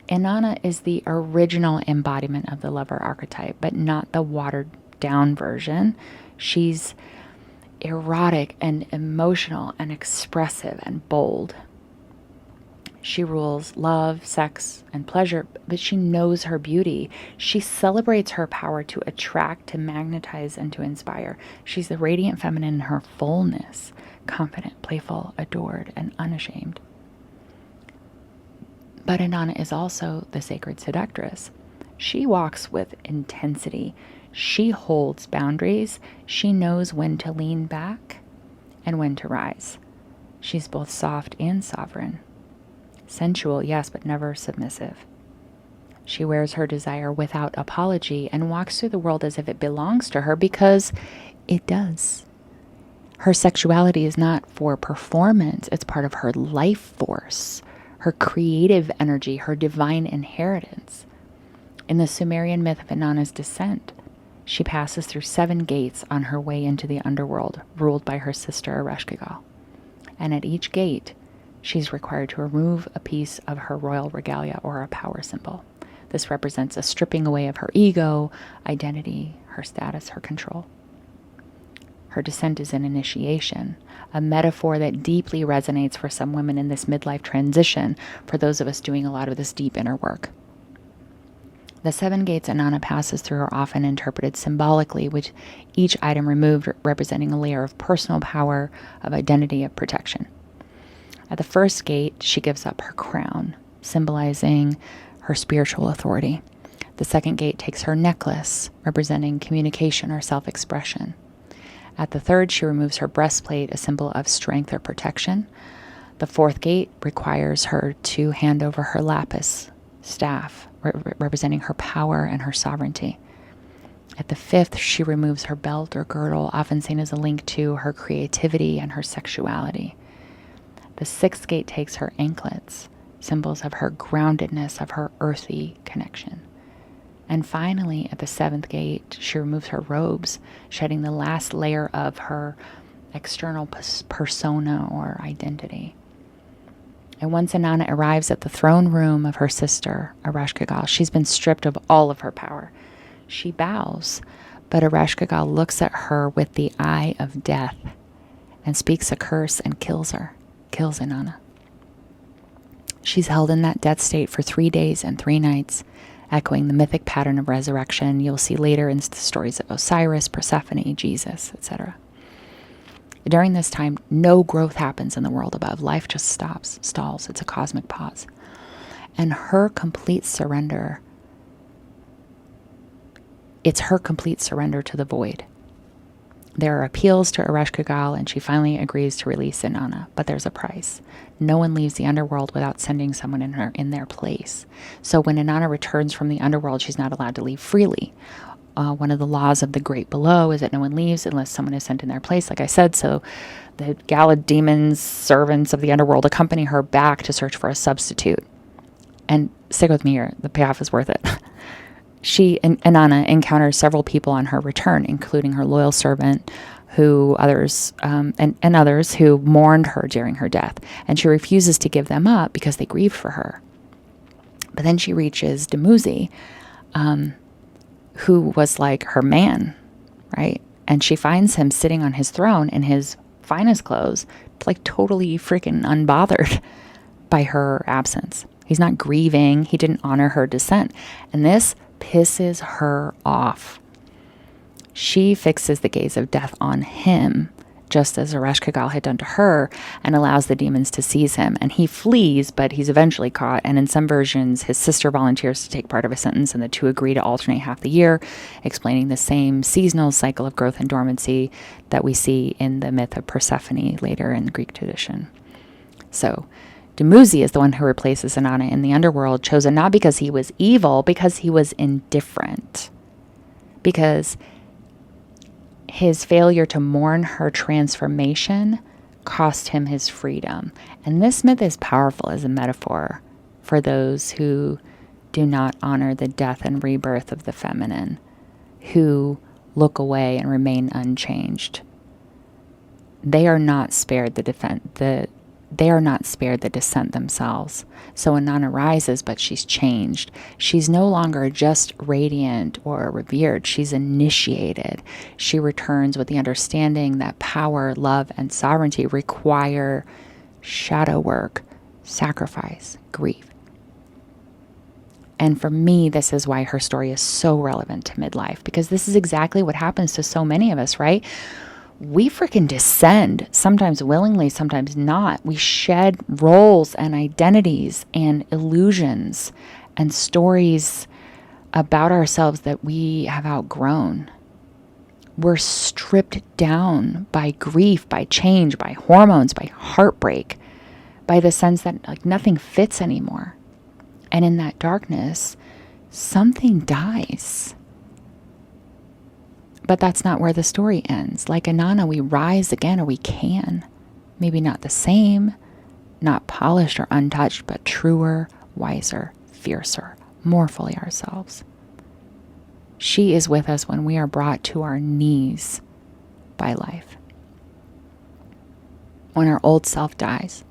Inanna is the original embodiment of the lover archetype, but not the watered down version. She's erotic and emotional and expressive and bold. She rules love, sex, and pleasure, but she knows her beauty. She celebrates her power to attract, to magnetize, and to inspire. She's the radiant feminine in her fullness, confident, playful, adored, and unashamed. But Inanna is also the sacred seductress. She walks with intensity. She holds boundaries. She knows when to lean back and when to rise. She's both soft and sovereign. Sensual, yes, but never submissive. She wears her desire without apology and walks through the world as if it belongs to her, because it does. Her sexuality is not for performance. It's part of her life force, her creative energy, her divine inheritance. In the Sumerian myth of Inanna's descent, she passes through 7 gates on her way into the underworld, ruled by her sister Ereshkigal. And at each gate, she's required to remove a piece of her royal regalia or a power symbol. This represents a stripping away of her ego, identity, her status, her control. Her descent is an initiation, a metaphor that deeply resonates for some women in this midlife transition, for those of us doing a lot of this deep inner work. The 7 gates Inanna passes through are often interpreted symbolically, with each item removed representing a layer of personal power, of identity, of protection. At the first gate, she gives up her crown, symbolizing her spiritual authority. The second gate takes her necklace, representing communication or self-expression. At the third, she removes her breastplate, a symbol of strength or protection. The fourth gate requires her to hand over her lapis staff, representing her power and her sovereignty. At the fifth, she removes her belt or girdle, often seen as a link to her creativity and her sexuality. The sixth gate takes her anklets, symbols of her groundedness, of her earthy connection. And finally, at the 7th gate, she removes her robes, shedding the last layer of her external persona or identity. And once Inanna arrives at the throne room of her sister, Ereshkigal, she's been stripped of all of her power. She bows, but Ereshkigal looks at her with the eye of death and speaks a curse and kills Inanna. She's held in that death state for 3 days and 3 nights, echoing the mythic pattern of resurrection you'll see later in the stories of Osiris, Persephone, Jesus, etc. During this time, no growth happens in the world above. Life just stops, stalls. It's a cosmic pause. And her complete surrender, it's her complete surrender to the void. There are appeals to Ereshkigal, and she finally agrees to release Inanna, but there's a price. No one leaves the underworld without sending someone in their place. So when Inanna returns from the underworld, she's not allowed to leave freely. One of the laws of the great below is that no one leaves unless someone is sent in their place, like I said. So the Galad demons, servants of the underworld, accompany her back to search for a substitute. And stick with me here, the payoff is worth it. Inanna encounters several people on her return, including her loyal servant, others who mourned her during her death. And she refuses to give them up because they grieved for her. But then she reaches Dumuzi, who was like her man, right? And she finds him sitting on his throne in his finest clothes, like totally freaking unbothered by her absence. He's not grieving. He didn't honor her descent. And this pisses her off. She fixes the gaze of death on him, just as Ereshkigal had done to her, and allows the demons to seize him. And he flees, but he's eventually caught. And in some versions, his sister volunteers to take part of a sentence, and the two agree to alternate half the year, explaining the same seasonal cycle of growth and dormancy that we see in the myth of Persephone later in the Greek tradition. So Dumuzi is the one who replaces Inanna in the underworld, chosen not because he was evil, because he was indifferent. Because his failure to mourn her transformation cost him his freedom. And this myth is powerful as a metaphor for those who do not honor the death and rebirth of the feminine, who look away and remain unchanged. They are not spared the descent themselves. So Inanna rises, but she's changed. She's no longer just radiant or revered. She's initiated. She returns with the understanding that power, love, and sovereignty require shadow work, sacrifice, grief. And for me, this is why her story is so relevant to midlife, because this is exactly what happens to so many of us, right? We freaking descend, sometimes willingly, sometimes not. We shed roles and identities and illusions and stories about ourselves that we have outgrown. We're stripped down by grief, by change, by hormones, by heartbreak, by the sense that like nothing fits anymore. And in that darkness, something dies. But that's not where the story ends. Like Inanna, we rise again, or we can. Maybe not the same, not polished or untouched, but truer, wiser, fiercer, more fully ourselves. She is with us when we are brought to our knees by life. When our old self dies,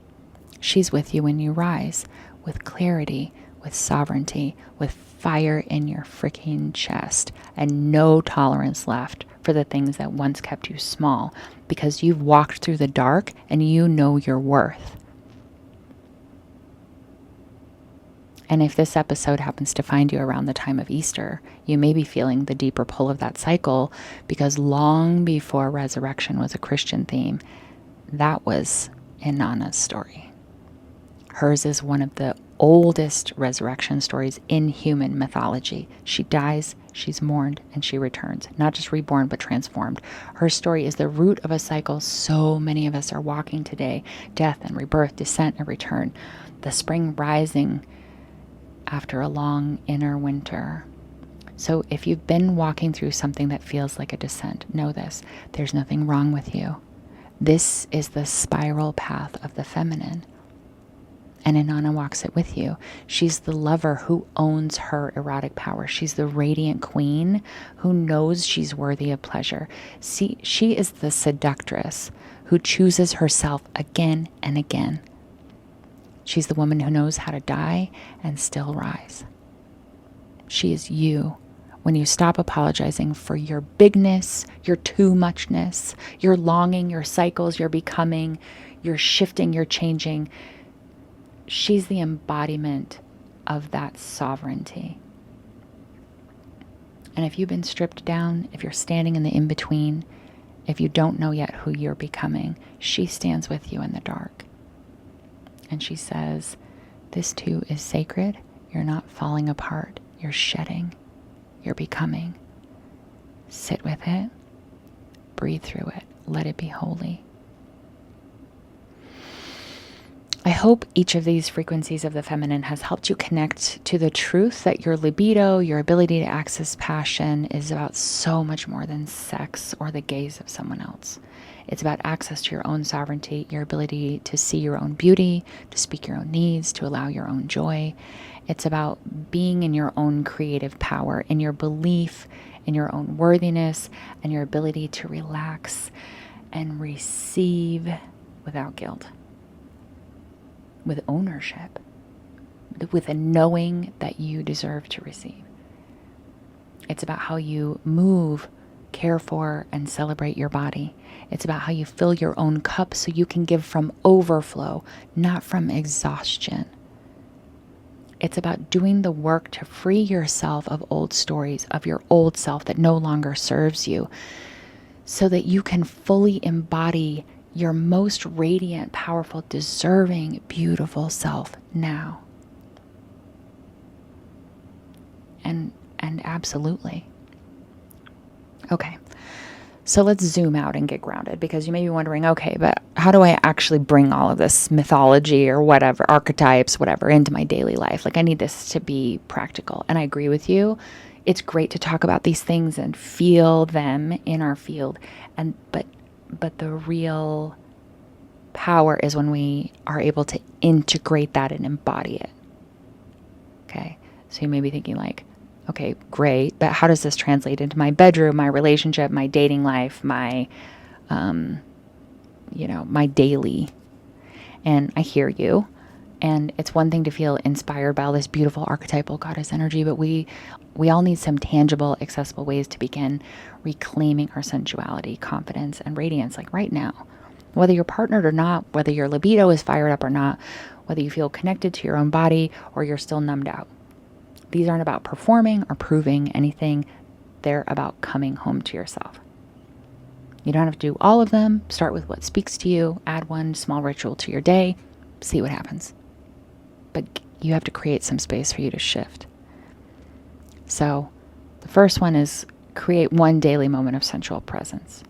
she's with you when you rise, with clarity, with sovereignty, with fire in your freaking chest, and no tolerance left for the things that once kept you small, because you've walked through the dark and you know your worth. And if this episode happens to find you around the time of Easter, you may be feeling the deeper pull of that cycle, because long before resurrection was a Christian theme, that was Inanna's story. Hers is one of the oldest resurrection stories in human mythology. She dies, she's mourned, and she returns. Not just reborn, but transformed. Her story is the root of a cycle so many of us are walking today. Death and rebirth, descent and return. The spring rising after a long inner winter. So if you've been walking through something that feels like a descent, know this: there's nothing wrong with you. This is the spiral path of the feminine. And Inanna walks it with you. She's the lover who owns her erotic power. She's the radiant queen who knows she's worthy of pleasure. See, she is the seductress who chooses herself again and again. She's the woman who knows how to die and still rise. She is you when you stop apologizing for your bigness, your too muchness, your longing, your cycles, your becoming, your shifting, your changing. She's the embodiment of that sovereignty. And if you've been stripped down, if you're standing in the in-between, if you don't know yet who you're becoming, she stands with you in the dark. And she says, this too is sacred. You're not falling apart. You're shedding. You're becoming. Sit with it. Breathe through it. Let it be holy. I hope each of these frequencies of the feminine has helped you connect to the truth that your libido, your ability to access passion, is about so much more than sex or the gaze of someone else. It's about access to your own sovereignty, your ability to see your own beauty, to speak your own needs, to allow your own joy. It's about being in your own creative power, in your belief, in your own worthiness, and your ability to relax and receive without guilt. With ownership, with a knowing that you deserve to receive. It's about how you move, care for, and celebrate your body. It's about how you fill your own cup so you can give from overflow, not from exhaustion. It's about doing the work to free yourself of old stories, of your old self that no longer serves you, so that you can fully embody your most radiant, powerful, deserving, beautiful self now. And absolutely. Okay. So let's zoom out and get grounded, because you may be wondering, okay, but how do I actually bring all of this mythology or whatever, archetypes, whatever, into my daily life? Like, I need this to be practical. And I agree with you. it's great to talk about these things and feel them in our field. But the real power is when we are able to integrate that and embody it. Okay. So you may be thinking like, okay, great, but how does this translate into my bedroom, my relationship, my dating life, my my daily? And I hear you. And it's one thing to feel inspired by all this beautiful archetypal goddess energy, but we all need some tangible, accessible ways to begin reclaiming our sensuality, confidence, and radiance, like right now. Whether you're partnered or not, whether your libido is fired up or not, whether you feel connected to your own body or you're still numbed out. These aren't about performing or proving anything. They're about coming home to yourself. You don't have to do all of them. Start with what speaks to you. Add one small ritual to your day. See what happens. But you have to create some space for you to shift. So the first one is create one daily moment of sensual presence.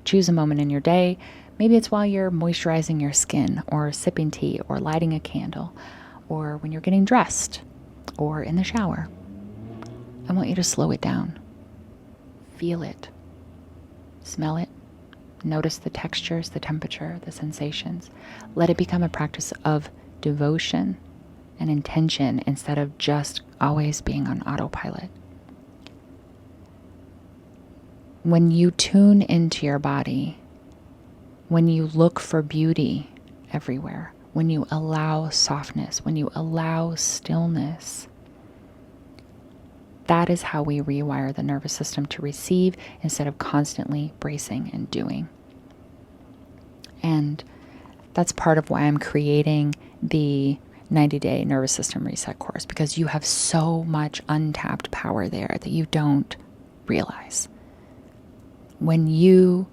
Choose a moment in your day. Maybe it's while you're moisturizing your skin or sipping tea or lighting a candle or when you're getting dressed or in the shower. I want you to slow it down. Feel it. Smell it. Notice the textures, the temperature, the sensations. Let it become a practice of devotion and intention instead of just always being on autopilot. When you tune into your body, when you look for beauty everywhere, when you allow softness, when you allow stillness, that is how we rewire the nervous system to receive instead of constantly bracing and doing. And that's part of why I'm creating the 90-day nervous system reset course, because you have so much untapped power there that you don't realize. When you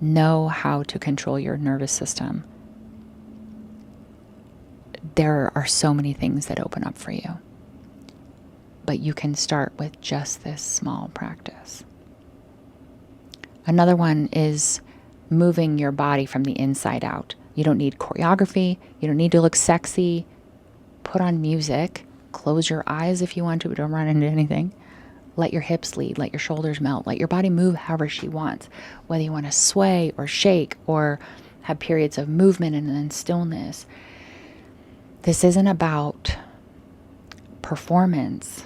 know how to control your nervous system, there are so many things that open up for you. But you can start with just this small practice. Another one is moving your body from the inside out. You don't need choreography. You don't need to look sexy. Put on music. Close your eyes if you want to, but don't run into anything. Let your hips lead. Let your shoulders melt. Let your body move however she wants. Whether you want to sway or shake or have periods of movement and then stillness. This isn't about performance.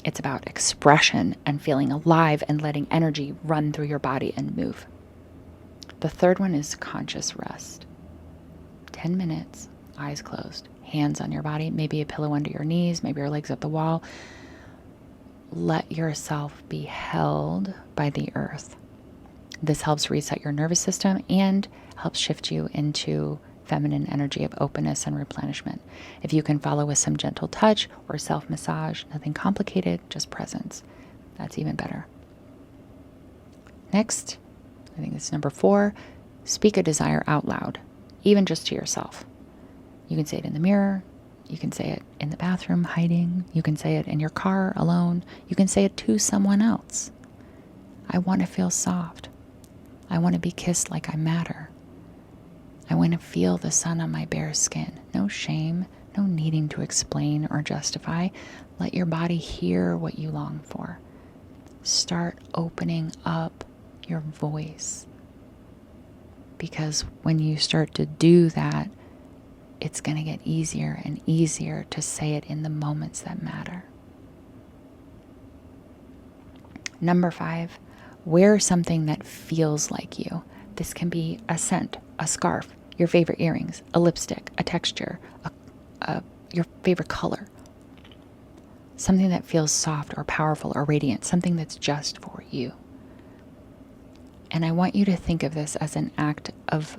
It's about expression and feeling alive and letting energy run through your body and move. The third one is conscious rest. 10 minutes, eyes closed, hands on your body, maybe a pillow under your knees, maybe your legs up the wall. Let yourself be held by the earth. This helps reset your nervous system and helps shift you into feminine energy of openness and replenishment. If you can follow with some gentle touch or self-massage, nothing complicated, just presence. That's even better. Next, I think this is number 4, speak a desire out loud, even just to yourself. You can say it in the mirror. You can say it in the bathroom, hiding. You can say it in your car, alone. You can say it to someone else. I want to feel soft. I want to be kissed like I matter. I want to feel the sun on my bare skin. No shame, no needing to explain or justify. Let your body hear what you long for. Start opening up your voice. Because when you start to do that, it's going to get easier and easier to say it in the moments that matter. Number 5, wear something that feels like you. This can be a scent, a scarf, your favorite earrings, a lipstick, a texture, your favorite color. Something that feels soft or powerful or radiant, something that's just for you. And I want you to think of this as an act of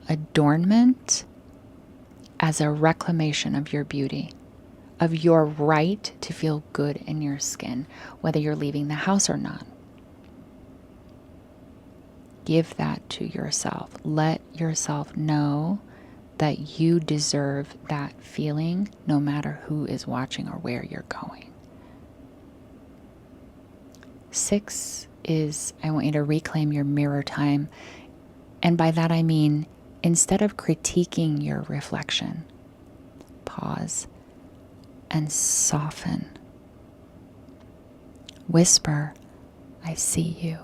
adornment, as a reclamation of your beauty, of your right to feel good in your skin, whether you're leaving the house or not. Give that to yourself. Let yourself know that you deserve that feeling no matter who is watching or where you're going. 6 is I want you to reclaim your mirror time. And by that I mean, instead of critiquing your reflection, pause and soften. Whisper, I see you.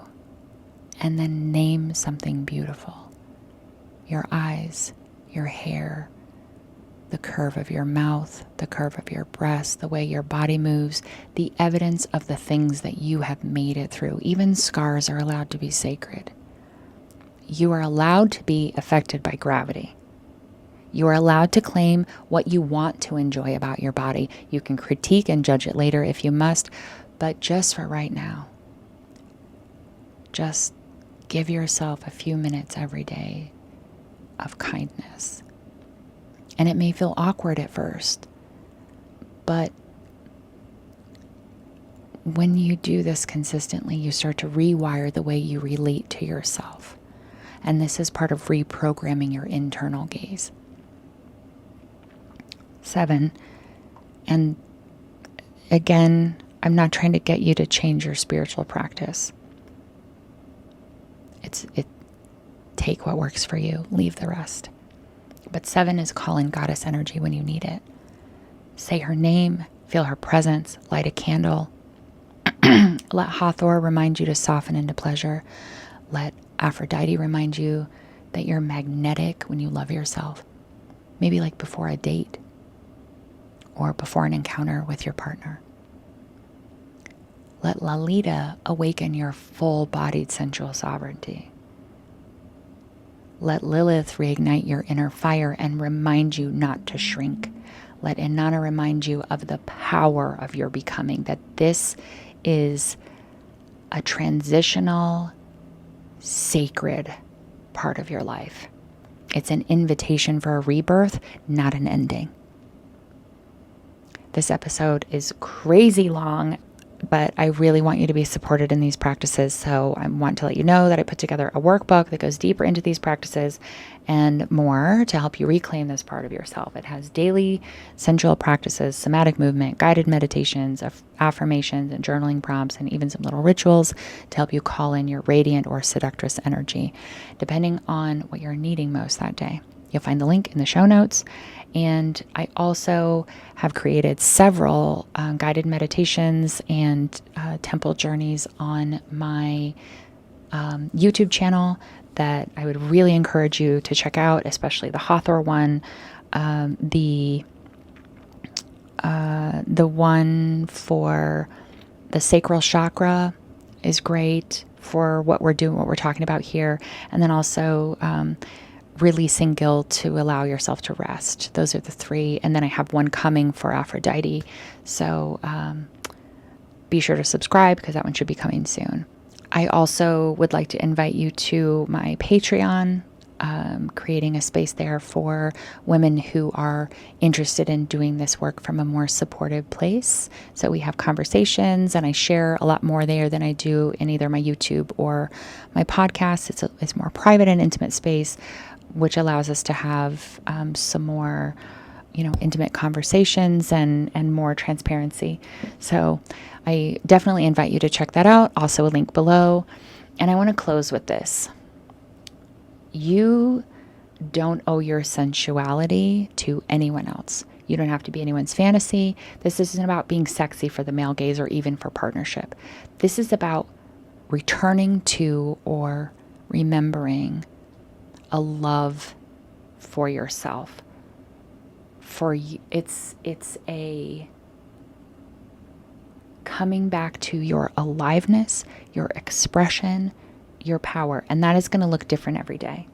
And then name something beautiful. Your eyes, your hair, the curve of your mouth, the curve of your breast, the way your body moves, the evidence of the things that you have made it through. Even scars are allowed to be sacred. You are allowed to be affected by gravity. You are allowed to claim what you want to enjoy about your body. You can critique and judge it later if you must, but just for right now, just give yourself a few minutes every day of kindness. And it may feel awkward at first, but when you do this consistently, you start to rewire the way you relate to yourself. And this is part of reprogramming your internal gaze. 7, and again, I'm not trying to get you to change your spiritual practice. Take what works for you, leave the rest. But 7 is call in goddess energy when you need it. Say her name, feel her presence, light a candle. Let Hathor remind you to soften into pleasure. Let Aphrodite remind you that you're magnetic when you love yourself. Maybe like before a date or before an encounter with your partner. Let Lalita awaken your full-bodied sensual sovereignty. Let Lilith reignite your inner fire and remind you not to shrink. Let Inanna remind you of the power of your becoming, that this is a transitional, sacred part of your life. It's an invitation for a rebirth, not an ending. This episode is crazy long, but I really want you to be supported in these practices. So I want to let you know that I put together a workbook that goes deeper into these practices and more to help you reclaim this part of yourself. It has daily sensual practices, somatic movement, guided meditations, affirmations, and journaling prompts, and even some little rituals to help you call in your radiant or seductress energy, depending on what you're needing most that day. You'll find the link in the show notes. And I also have created several guided meditations and temple journeys on my YouTube channel that I would really encourage you to check out, especially the Hathor one, the one for the sacral chakra is great for what we're doing, what we're talking about here, and then also releasing guilt to allow yourself to rest. Those are the 3. And then I have one coming for Aphrodite. So be sure to subscribe because that one should be coming soon. I also would like to invite you to my Patreon, creating a space there for women who are interested in doing this work from a more supportive place. So we have conversations and I share a lot more there than I do in either my YouTube or my podcast. It's more private and intimate space, which allows us to have some more, intimate conversations and more transparency. So I definitely invite you to check that out. Also a link below. And I want to close with this. You don't owe your sensuality to anyone else. You don't have to be anyone's fantasy. This isn't about being sexy for the male gaze or even for partnership. This is about returning to or remembering a love for yourself. For you, it's a coming back to your aliveness, your expression, your power, and that is going to look different every day.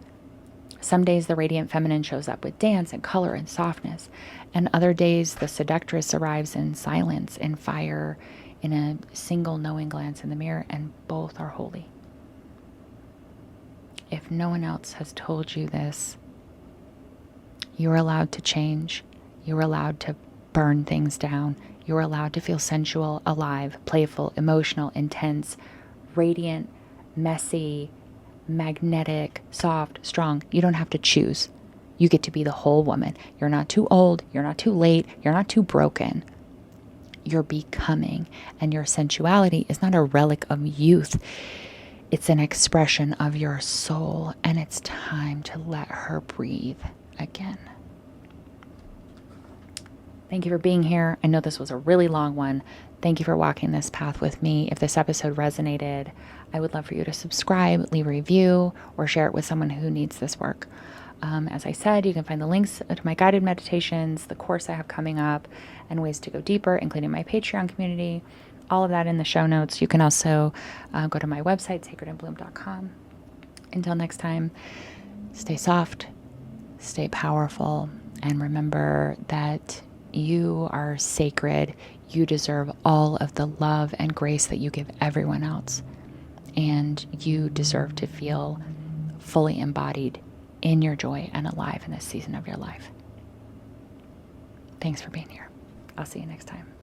Some days the radiant feminine shows up with dance and color and softness, and other days the seductress arrives in silence and fire, in a single knowing glance in the mirror, and both are holy. If no one else has told you this, you're allowed to change. You're allowed to burn things down. You're allowed to feel sensual, alive, playful, emotional, intense, radiant, messy, magnetic, soft, strong. You don't have to choose. You get to be the whole woman. You're not too old. You're not too late. You're not too broken. You're becoming. And your sensuality is not a relic of youth. It's an expression of your soul, and it's time to let her breathe again. Thank you for being here. I know this was a really long one. Thank you for walking this path with me. If this episode resonated, I would love for you to subscribe, leave a review, or share it with someone who needs this work. As I said, you can find the links to my guided meditations, the course I have coming up, and ways to go deeper, including my Patreon community. All of that in the show notes. You can also go to my website, sacredandbloom.com. Until next time, stay soft, stay powerful, and remember that you are sacred. You deserve all of the love and grace that you give everyone else. And you deserve to feel fully embodied in your joy and alive in this season of your life. Thanks for being here. I'll see you next time.